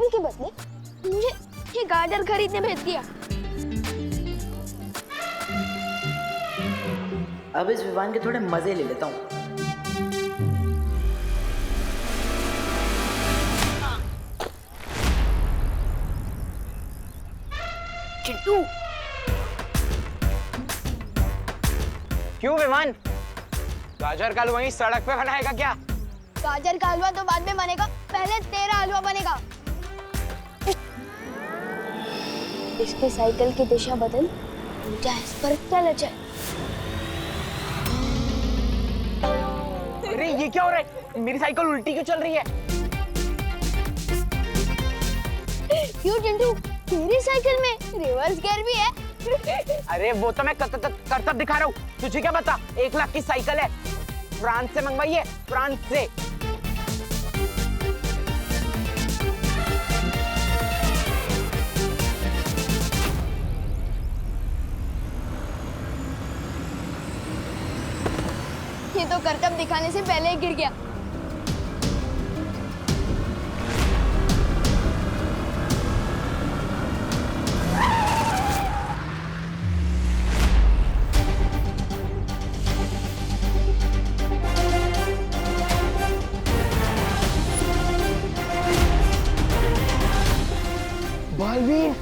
Cycle के बदले मुझे ये गार्डर खरीदने भेज दिया। अब इस विवान के थोड़े मजे ले लेता हूँ। चिंटू, क्यों विमान? गाजर का हलवा वहीं सड़क पे बनाएगा क्या? गाजर का हलवा तो बाद में बनेगा, पहले तेरा हलवा बनेगा। इसके साइकिल की दिशा बदल, चाहे इस पर चल जाए। अरे ये क्या हो रहा है? मेरी साइकिल उल्टी क्यों चल रही है? क्यों चिंटू, तेरी साइकिल में रिवर्स गियर भी है? अरे वो तो मैं करतब दिखा रहा हूँ, तुझे क्या पता? 1 लाख की साइकिल है, फ्रांस से मंगवाई है, फ्रांस से। ये तो करतब दिखाने से पहले ही गिर गया। बालवीर,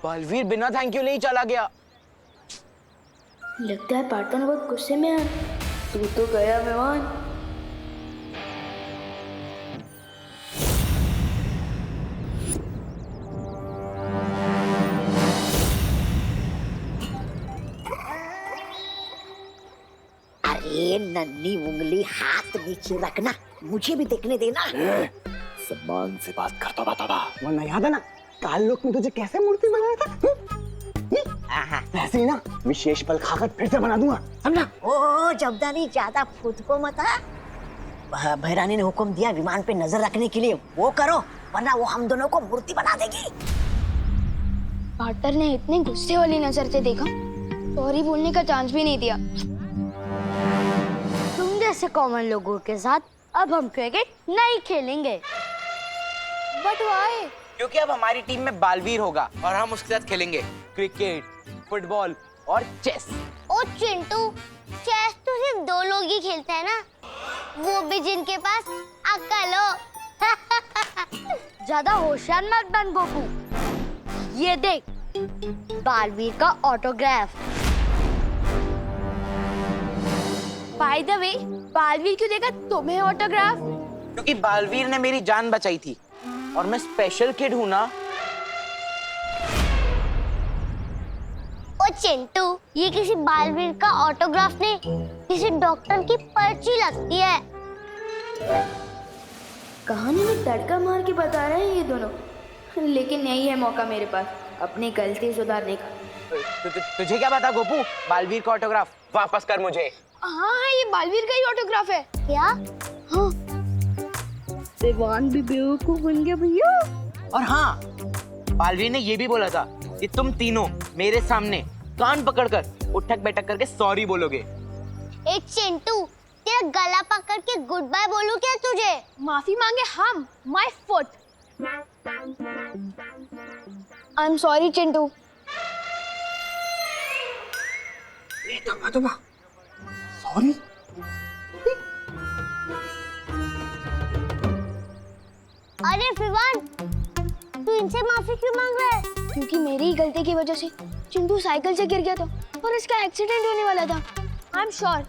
बालवीर बिना थैंक यू ले ही चला गया। लगता है पार्टनर बहुत गुस्से में है। तू तो गया मेहमान। अरे नन्ही उंगली हाथ नीचे रखना, मुझे भी देखने देना। सम्मान से बात करता बाबा। वरना याद है ना, काल लोक में तुझे कैसे मूर्ति बनाया था? वैसे ही ना विशेष पल खाकर फिर से बना दूंगा, समझा? ओ जबदानी, ज्यादा खुद को मत। भैरानी ने हुक्म दिया विमान पे नजर रखने के लिए, वो करो, वरना वो हम दोनों को मूर्ति बना देगी। पार्टनर ने इतने गुस्से वाली नजर से देखा, सॉरी बोलने का चांस भी नहीं दिया। तुम जैसे कॉमन लोगों के साथ अब हम क्रिकेट नहीं खेलेंगे। But why? क्योंकि अब हमारी टीम में बालवीर होगा और हम उसके साथ खेलेंगे क्रिकेट, फुटबॉल और चेस। ओ चिंटू, चेस तो सिर्फ 2 लोग ही खेलते हैं ना, वो भी जिनके पास अक्ल हो। ज्यादा होशियार मत बन गोपू। ये देख, बालवीर का autograph. By the way, Baalveer क्यों देगा तुम्हें ऑटोग्राफ? क्योंकि बालवीर ने मेरी जान बचाई थी और मैं स्पेशल किड हूँ ना। ओ चिंटू, ये किसी बालवीर का ऑटोग्राफ नहीं, किसी डॉक्टर की पर्ची लगती है। कहानी में तड़का मार के बता रहे हैं ये दोनों, लेकिन यही है मौका मेरे पास अपनी गलती सुधारने का। तुझे क्या पता गोपू? बालवीर का ऑटोग्राफ वापस कर मुझे। हाँ, ये बालवीर का ही ऑटोग्राफ है। क्या? हाँ, विवान भी बेवकूफ बन गया भैया। और हाँ, बालवीर ने ये भी बोला था कि तुम तीनों मेरे सामने कान पकड़कर उठक बैठक करके सॉरी बोलोगे। ए चिंटू, तेरा गला पकड़ के गुड बाय बोलूं क्या तुझे? माफी मांगे हम, my foot. I am sorry Chintu. Sorry? अरे विवान, तू इनसे माफी क्यों मांग रहा है? क्योंकि मेरी ही गलती की वजह से चिंटू साइकिल से गिर गया था और इसका एक्सीडेंट होने वाला था। आई एम श्योर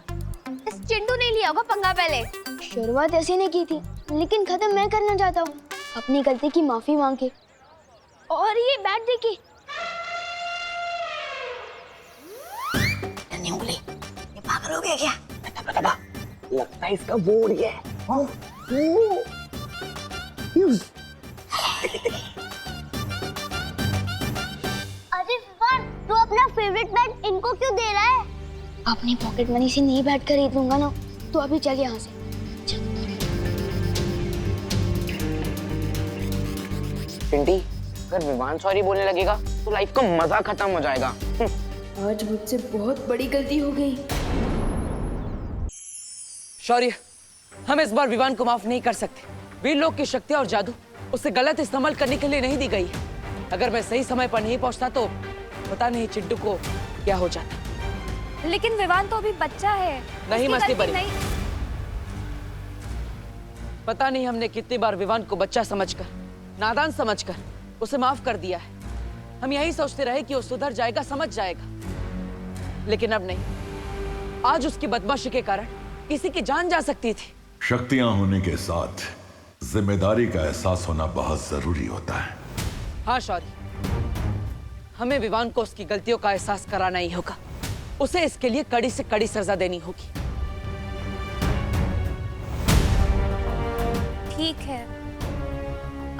इस चिंटू ने लिया होगा पंगा पहले। शुरुआत ऐसी ने की थी, लेकिन खत्म मैं करना चाहता हूँ अपनी गलती की माफी मांग के। और ये बैट देखिए। नन्ही उंगली, ये पागल हो गया क्या? लगता है इसका बोर्ड है। हमको क्यों दे रहा है? अपनी पॉकेट मनी से नहीं बैठ खरीद लूंगा ना, तो अभी चल यहाँ से। पिंटी, अगर विवान सॉरी बोलने लगेगा तो लाइफ का मजा खत्म हो जाएगा। आज मुझसे बहुत बड़ी गलती हो गई। शौर्य, हम इस बार विवान को माफ नहीं कर सकते। वीर लोग की शक्ति और जादू उसे गलत इस्तेमाल करने के लिए नहीं दी गई है। अगर मैं सही समय पर नहीं पहुंचता तो पता नहीं चिड्डू को क्या हो जाता। लेकिन विवान तो अभी बच्चा है। नहीं उसकी मस्ती गलती परी। नहीं। पता नहीं हमने कितनी बार विवान को बच्चा समझकर, नादान समझकर उसे माफ कर दिया है। हम यही सोचते रहे कि वो सुधर जाएगा, समझ जाएगा, लेकिन अब नहीं। आज उसकी बदमाशी के कारण किसी की जान जा सकती थी। शक्तियां होने के साथ जिम्मेदारी का एहसास होना बहुत जरूरी होता है। हाँ शौर्य, हमें विवान को उसकी गलतियों का एहसास कराना ही होगा। उसे इसके लिए कड़ी से कड़ी सजा देनी होगी। ठीक है,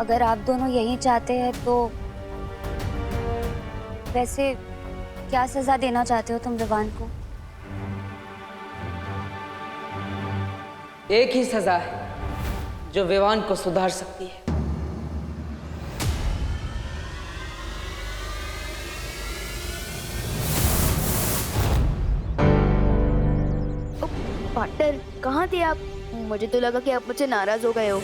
अगर आप दोनों यही चाहते हैं तो वैसे क्या सजा देना चाहते हो तुम विवान को? एक ही सजा है जो विवान को सुधार सकती है। पार्टनर, कहाँ थे आप? मुझे तो लगा कि आप मुझसे नाराज हो गए हो।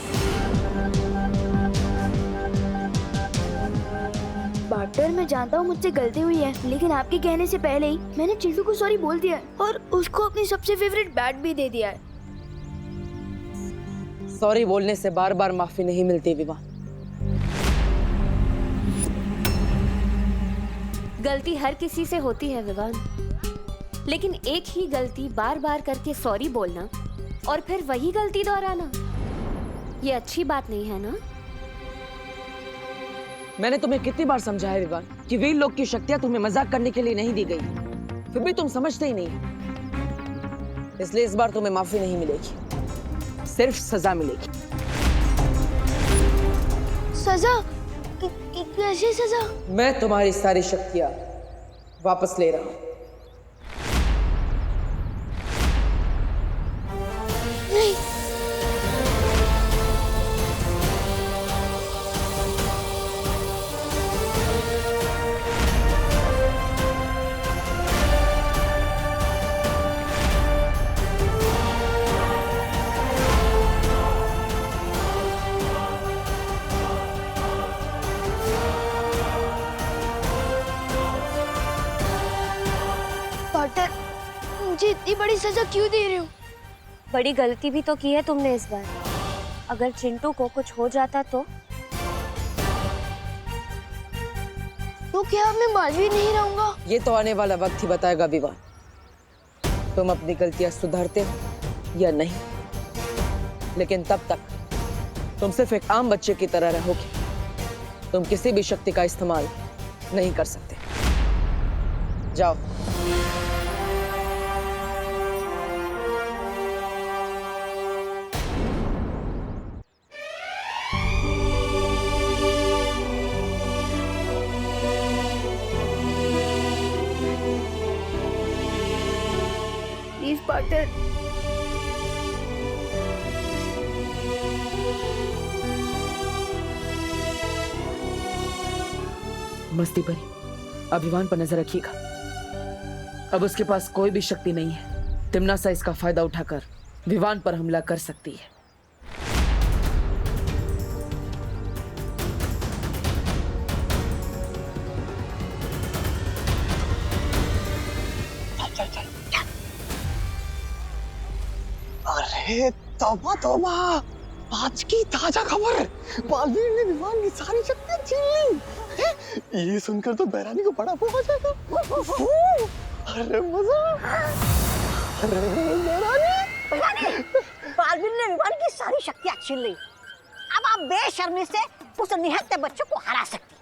पार्टनर, मैं जानता हूँ मुझसे गलती हुई है, लेकिन आपके कहने से पहले ही मैंने चिंटू को सॉरी बोल दिया है और उसको अपनी सबसे फेवरेट बैट भी दे दिया है। सॉरी बोलने से बार बार माफी नहीं मिलती विवान। गलती हर किसी से होती है विवान, लेकिन एक ही गलती बार बार करके सॉरी बोलना और फिर वही गलती दोहराना, ये अच्छी बात नहीं है ना? मैंने तुम्हें कितनी बार समझाया विवान कि वीर लोग की शक्तियां तुम्हें मजाक करने के लिए नहीं दी गई, फिर भी तुम समझते ही नहीं। इसलिए इस बार तुम्हें माफी नहीं मिलेगी, सिर्फ सजा मिलेगी। सजा? कैसी सजा? मैं तुम्हारी सारी शक्तियां वापस ले रहा हूं। नहीं। पार्टनर, मुझे इतनी बड़ी सजा क्यों दे रहे हो? बड़ी गलती भी तो की है तुमने इस बार। अगर चिंटू को कुछ हो जाता तो क्या मैं मालवी नहीं रहूंगा? ये तो आने वाला वक्त ही बताएगा विवान, तुम अपनी गलतियां सुधारते हो या नहीं। लेकिन तब तक तुम सिर्फ एक आम बच्चे की तरह रहोगे। तुम किसी भी शक्ति का इस्तेमाल नहीं कर सकते। जाओ। Please partner. मस्ती परी, अब विवान पर नजर रखिएगा। अब उसके पास कोई भी शक्ति नहीं है। तिम्नासा इसका फायदा उठाकर विवान पर हमला कर सकती है। अरे तौबा तौबा, आज की ताजा खबर, बालवीर ने विवान की सारी शक्तियां छीन ली। ये सुनकर तो बैरानी को बड़ा वो हो जाएगा। अरे मजा। अरे बैरानी, बालवीर ने विवान की सारी शक्तियां छीन ली। अब आप बेशर्मी से उस निहत्थे बच्चे को हरा सकती।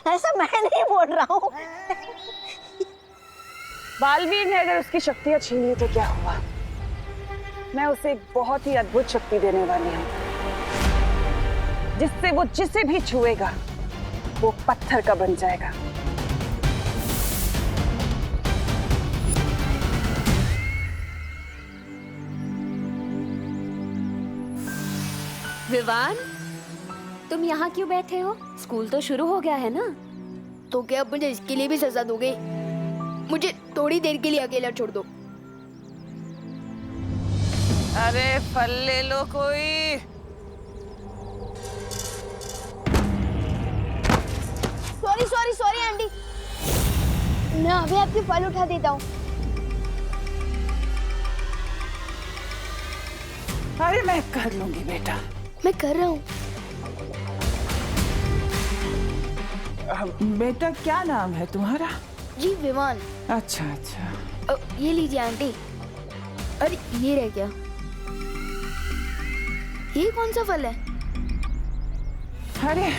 ऐसा मैं नहीं बोल रहा हूँ। बालवीर ने अगर उसकी शक्तियां छीन ली तो क्या हुआ? मैं उसे एक बहुत ही अद्भुत शक्ति देने वाली हूँ। जिससे वो जिसे भी छुएगा वो पत्थर का बन जाएगा। विवान, तुम यहाँ क्यों बैठे हो? स्कूल तो शुरू हो गया है ना? तो क्या आप मुझे इसके लिए भी सजा दोगे? मुझे थोड़ी देर के लिए अकेला छोड़ दो। अरे फल ले लो कोई। सॉरी सॉरी सॉरी आंटी, मैं अभी आपके फल उठा देता हूँ। अरे मैं कर लूंगी बेटा। मैं कर रहा हूँ। बेटा क्या नाम है तुम्हारा? जी विवान। अच्छा अच्छा। ये लीजिए आंटी। अरे ये रह गया। ये कौन सा फल है? अरे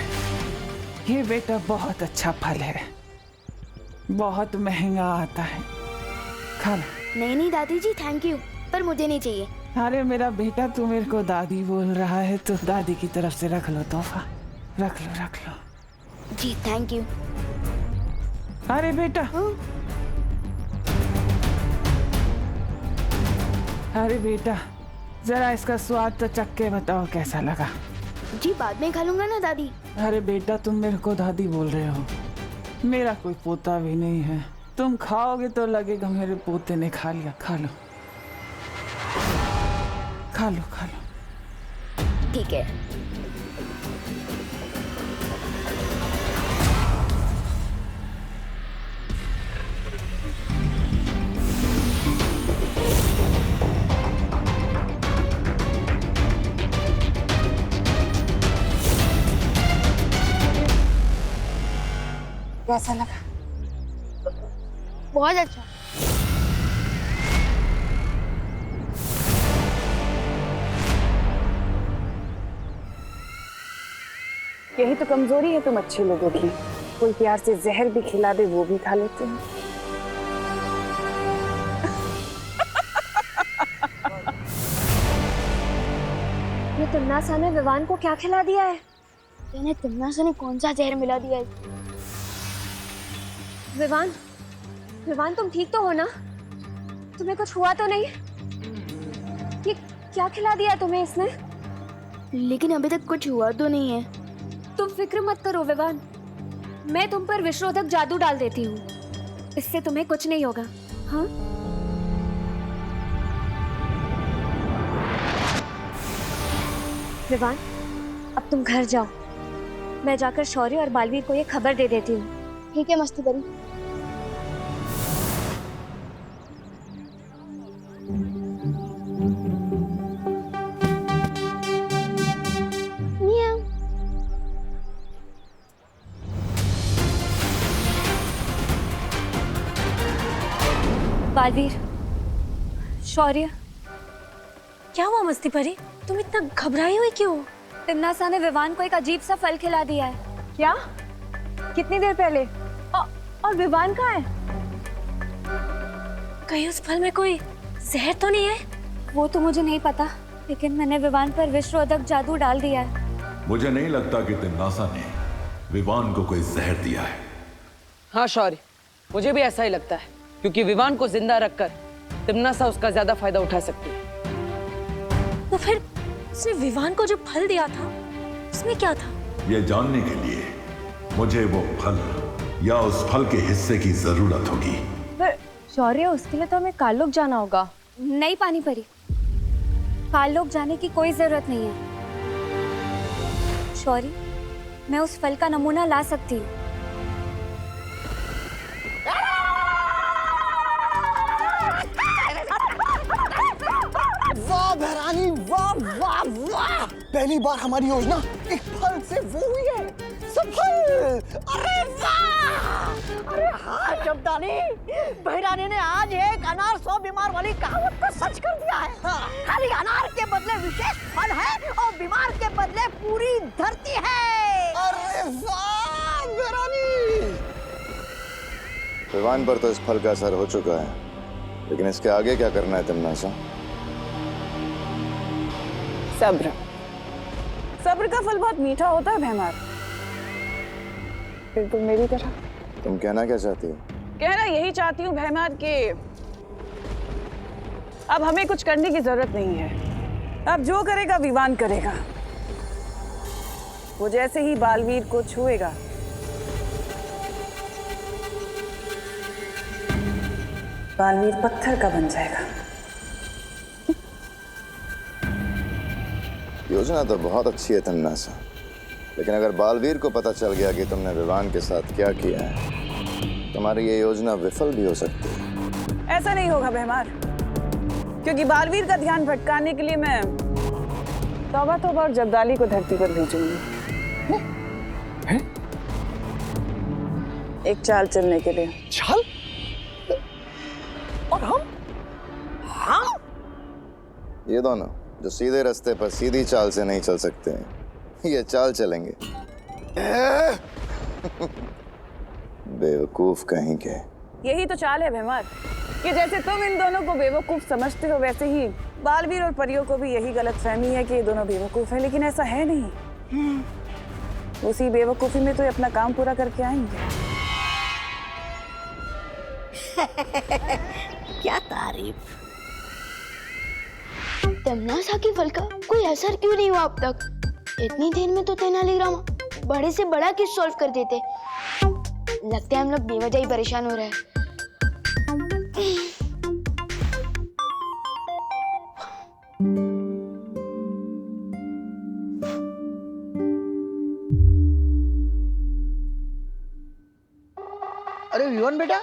ये बेटा बहुत अच्छा फल है, बहुत महंगा आता है, खा लो। नहीं नहीं दादी जी थैंक यू, पर मुझे नहीं चाहिए। अरे मेरा बेटा तू मेरे को दादी बोल रहा है तो दादी की तरफ से रख लो तोहफा, रख लो रख लो। जी थैंक यू। अरे बेटा अरे बेटा जरा इसका स्वाद तो चख के बताओ कैसा लगा। जी बाद में खा लूंगा ना दादी। अरे बेटा तुम मेरे को दादी बोल रहे हो, मेरा कोई पोता भी नहीं है, तुम खाओगे तो लगेगा मेरे पोते ने खा लिया। खा लो खा लो खा लो। ठीक है। कैसा लगा? बहुत अच्छा। यही तो कमजोरी है तुम अच्छे लोगों की, कोई प्यार से जहर भी खिला दे वो भी खा लेते हैं। ये तिम्नासा ने विवान को क्या खिला दिया है? यानी तिम्नासा ने कौन सा जहर मिला दिया है? विवान, विवान तुम ठीक तो हो ना? तुम्हें कुछ हुआ तो नहीं? ये क्या खिला दिया तुम्हें इसने? लेकिन अभी तक कुछ हुआ तो नहीं है। तुम फिक्र मत करो विवान, मैं तुम पर विश्वरोधक जादू डाल देती हूँ, इससे तुम्हें कुछ नहीं होगा। हाँ विवान, अब तुम घर जाओ, मैं जाकर शौर्य और बालवीर को ये खबर दे देती हूँ। ठीक है मस्ती परी। बालवीर, शौर्य, क्या हुआ मस्ती परी? तुम इतना घबराई हुई क्यों? तिम्नासा ने विवान को एक अजीब सा फल खिला दिया है। क्या? कितनी देर पहले? और विवान कहाँ है? कहीं उस फल में कोई जहर तो नहीं है? वो तो मुझे नहीं पता, लेकिन मैंने विवान पर विश्वरोधक जादू डाल दिया है। मुझे नहीं लगता कि तिम्नासा ने विवान को कोई जहर दिया है। हाँ शौर्य, मुझे भी ऐसा ही लगता है, क्योंकि विवान को जिंदा रखकर तिम्नासा उसका ज्यादा फायदा उठा सकती है। तो फिर उसने विवान को जो फल दिया था उसमें क्या था? ये जानने के लिए मुझे वो फल या उस फल के हिस्से की जरूरत होगी। पर शौर्य, उसके लिए तो हमें कालोक जाना होगा। नहीं पानी परी, कालोक जाने की कोई जरूरत नहीं है। शौर्य, मैं उस फल का नमूना ला सकती हूँ। वाह बहरानी, वाह वाह वाह, पहली बार हमारी योजना एक फल से वो हुई है सफल। अरे वाह, अरे हाँ चमटानी, बहरानी ने आज एक अनार 100 बीमार वाली कहावत को सच कर दिया है। खाली अनार के बदले विशेष फल है और बीमार के बदले पूरी धरती है। अरे वाह बहरानी। विवान पर तो इस फल का असर हो चुका है, लेकिन इसके आगे क्या करना है तिम्नासा? सब्र, सब्र का फल बहुत मीठा होता है भैमार, बिल्कुल मेरी तरह। तुम कहना क्या चाहती हो? कहना यही चाहती हूँ भैमार कि अब हमें कुछ करने की जरूरत नहीं है। अब जो करेगा विवान करेगा। वो जैसे ही बालवीर को छुएगा बालवीर पत्थर का बन जाएगा। योजना तो बहुत अच्छी है तन्नासा, लेकिन अगर बालवीर को पता चल गया कि तुमने विवान के साथ क्या किया है, तुम्हारी ये योजना विफल भी हो सकती है। ऐसा नहीं होगा भैमार, क्योंकि बालवीर का ध्यान भटकाने के लिए मैं तौबा तौबा और जब्दाली को धरती पर भेजूंगी। एक चाल चलने के लिए। चाल? और हम ये दोनों जो सीधे रास्ते पर सीधी चाल से नहीं चल सकते हैं, ये चाल चलेंगे। बेवकूफ कहीं के। यही तो चाल है भैमार, कि जैसे तुम इन दोनों को बेवकूफ समझते हो, वैसे ही बालवीर और परियों को भी यही गलतफहमी है कि ये दोनों बेवकूफ हैं, लेकिन ऐसा है नहीं। उसी बेवकूफी में तो ये अपना काम पूरा करके आएंगे। क्या तारीफ। तमन्ना के फल का कोई असर क्यों नहीं हुआ अब तक? इतनी देर में तो तेनालीरामा बड़े से बड़ा केस सॉल्व कर देते। लगता है हम लोग बेवजह ही परेशान हो रहे हैं। अरे विवान बेटा,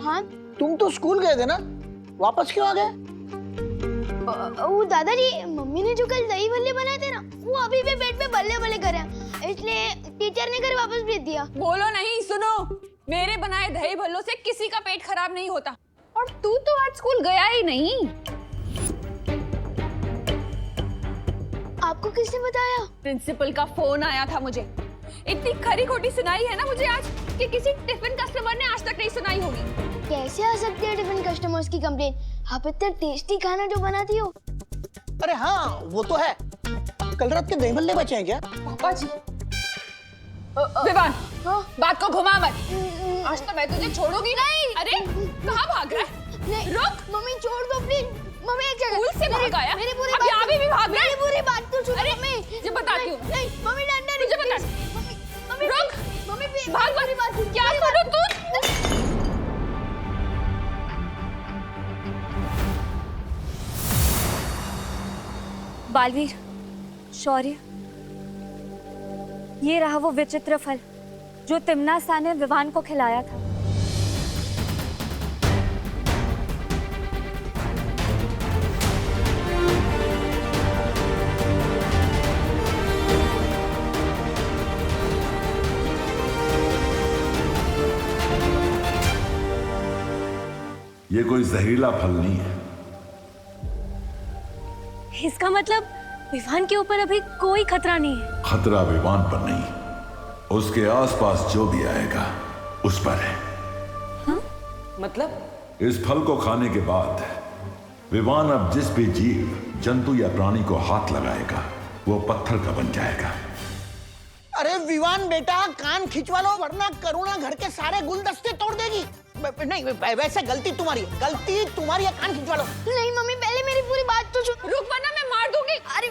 हाँ तुम तो स्कूल गए थे ना, वापस क्यों आ गए? वो दादाजी, मम्मी ने जो कल दही भल्ले बनाए थे ना, वो अभी भी पेट में बल्ले बल्ले कर रहे हैं, इसलिए टीचर ने घर वापस भेज दिया। बोलो नहीं, सुनो, मेरे बनाए दही भल्लों से किसी का पेट खराब नहीं होता। और तू तो आज स्कूल गया ही नहीं। आपको किसने बताया? प्रिंसिपल का फोन आया था मुझे। इतनी खरी खोटी सुनाई है ना मुझे आज कि किसी टिफिन कस्टमर ने आज तक नहीं सुनाई होगी। कैसे आ सकती है टिफिन कस्टमर्स की कंप्लेन? आप इतना टेस्टी खाना जो बनाती हो। अरे हाँ, वो तो है। कल रात के दही भल्ले बचे हैं क्या? पापा जी। विवान, बात को घुमा मत। आज तो मैं तुझे छोड़ूंगी नहीं। अरे कहाँ भाग रहा है? रुक। मम्मी छोड़ दो प्लीज। मम्मी एक जगह। स्कूल से भाग आया? मेरी पूरी अब यहाँ भी भाग रहा है? मेरी पूरी बात तो सुनो मम्मी। मुझे बताती हूँ। नहीं मम्मी, डंडा नहीं। मुझे बता। मम्मी रुक। मम्मी भाग मेरी बात सुन। क्या करूँ तू? बालवीर, शौर्य, ये रहा वो विचित्र फल जो तिम्नासा ने विवान को खिलाया था। ये कोई जहरीला फल नहीं है। इसका मतलब विवान के ऊपर अभी कोई खतरा नहीं है। खतरा विवान पर नहीं, उसके आसपास जो भी आएगा उस पर है। हाँ? मतलब? इस फल को खाने के बाद विवान अब जिस भी जीव, जंतु या प्राणी को हाथ लगाएगा वो पत्थर का बन जाएगा। अरे विवान बेटा, कान खिंचवा लो वरना करुणा घर के सारे गुलदस्ते तोड़ देगी। नहीं, वैसे गलती तुम्हारी है, कान खिंचवा लो। नहीं मम्मी, पहले मेरी पूरी बात तो सुन। रुक वरना मैं मार दूंगी। अरे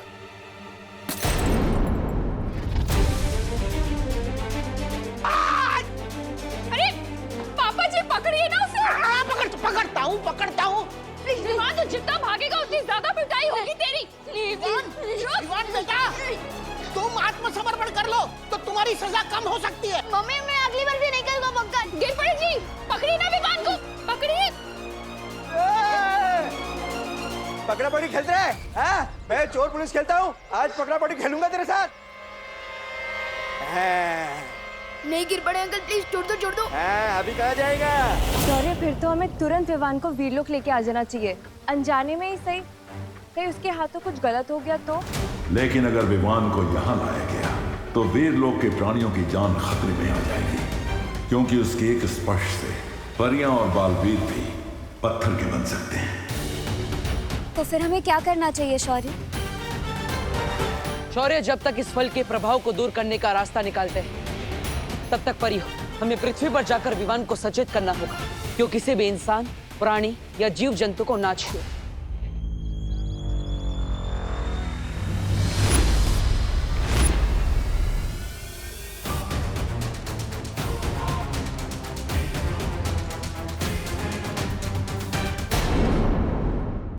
अरे पापा जी, पकड़िए ना उसे। पकड़ता हूँ। विवान तो जितना भागेगा उतनी ज्यादा पिटाई होगी तेरी। विवान बेटा, तुम आत्मसमर्पण कर लो तो तुम्हारी सजा कम हो सकती है। मम्मी, मैं अगली बार से नहीं करूँगा पक्का। गिर पड़े जी, पकड़िए ना विवान को, पकड़िए। पकड़ा पकड़ी खेलते रहे? हाँ? मैं चोर पुलिस खेलता हूँ, आज पकड़ा पकड़ी खेलूंगा तेरे साथ। नहीं गिर पड़े अंकल, प्लीज छोड़ दो। अभी कहाँ जाएगा? शौर्य, फिर तो हमें तुरंत विवान को वीरलोक लेके आ जाना चाहिए। अनजाने में ही सही, कहीं उसके हाथों कुछ गलत हो गया तो। लेकिन अगर विवान को यहाँ लाया गया तो वीरलोक के प्राणियों की जान खतरे में आ जाएगी, क्योंकि उसके एक स्पर्श से परियां और बालवीर भी पत्थर के बन सकते हैं। तो फिर हमें क्या करना चाहिए शौर्य? शौर्य, जब तक इस फल के प्रभाव को दूर करने का रास्ता निकालते हैं, तब तक परियो हमें पृथ्वी पर जाकर विवान को सचेत करना होगा, क्यों किसी भी इंसान, प्राणी या जीव जंतु को ना छुए।